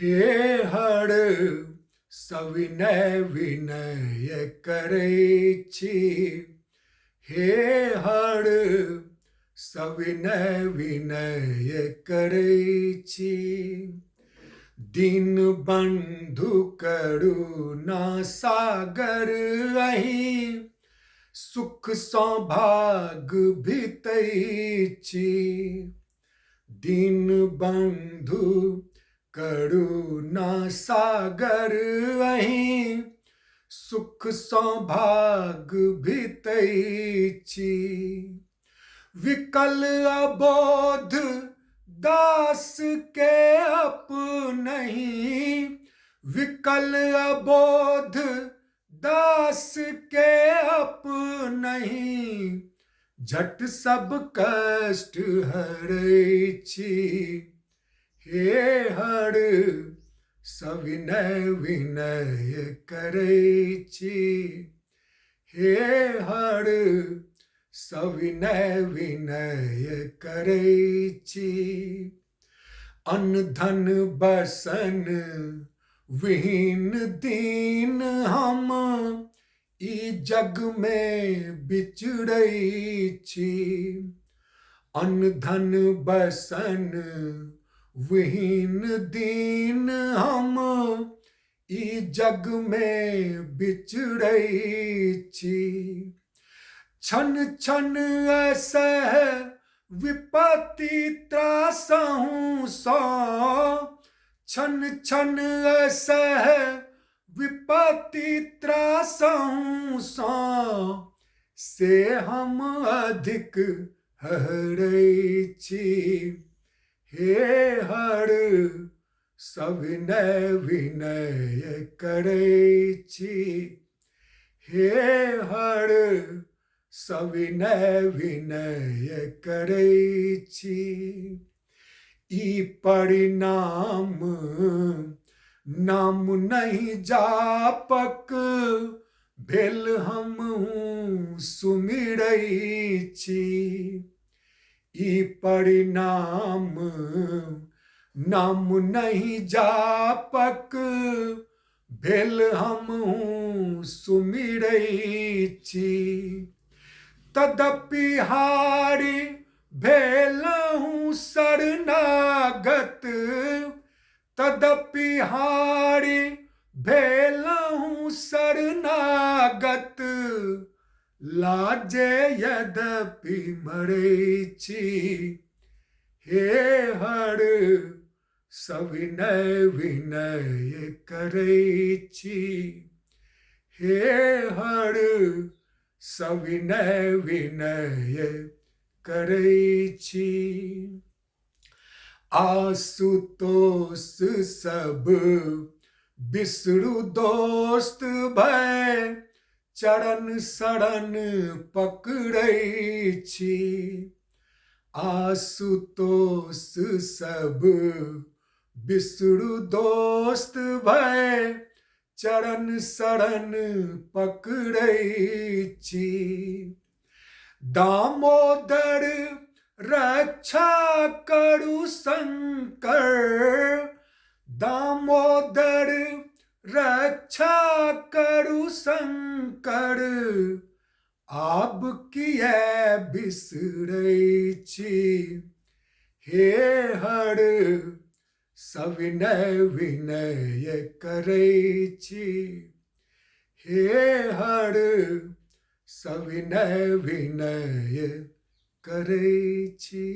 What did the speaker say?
हे हर सविनय विनय करै छी। हे हर सविनय विनय करै छी। दीन बंधु करुणा सागर अहि, सुख सौभाग्य भितै छी। दीन बंधु करुणा सागर अहि, सुख सौभाग्य भितै छी। विकल अबोध दास के अपनहि, विकल अबोध दास के अपनहि, झट सब कष्ट हरै छी। हे हर सविनय विनय करै छी। हे हर सविनय विनय करै छी। अन्न धन बसन विहीन दीन हम, ई जग में बिचरै छी। अन्न धन बसन विहीन दीन हम, ई जग में बिचरै छी। छन छन असह विपत्ति त्रासहु सो, छन छन असह विपत्ति त्रासहु सो, से हम अधिक हरै छी। हे हर सविनय विनय करै छी। हे हर सविनय विनय करै छी। ई परिणाम नाम नहीं जापक, भेल हमहु सुमिरै छी। ई परिणाम नाम नहीं जापक, भेल हमहु सुमिरै छी। तदपि हारि भेलहुँ शरणागत, तदपि हारि भेलहुँ शरणागत, लाजे यद्यपि मरै छी। हे हर सविनय विनय करै छी। हे हर सविनय विनय करै छी। आशुतोष सब बिसरू दोस्त भय, चरण शरण पकड़ै छी। आशुतोष सब बिसरू दोस्त भय, चरण शरण पकड़ै छी। दामोदर रक्षा करु शंकर, दामोदर रक्षा करु शंकर, आब किया बिसरै छी। हे हर सविनय विनय करै छी। हे हर सविनय विनय करै छी।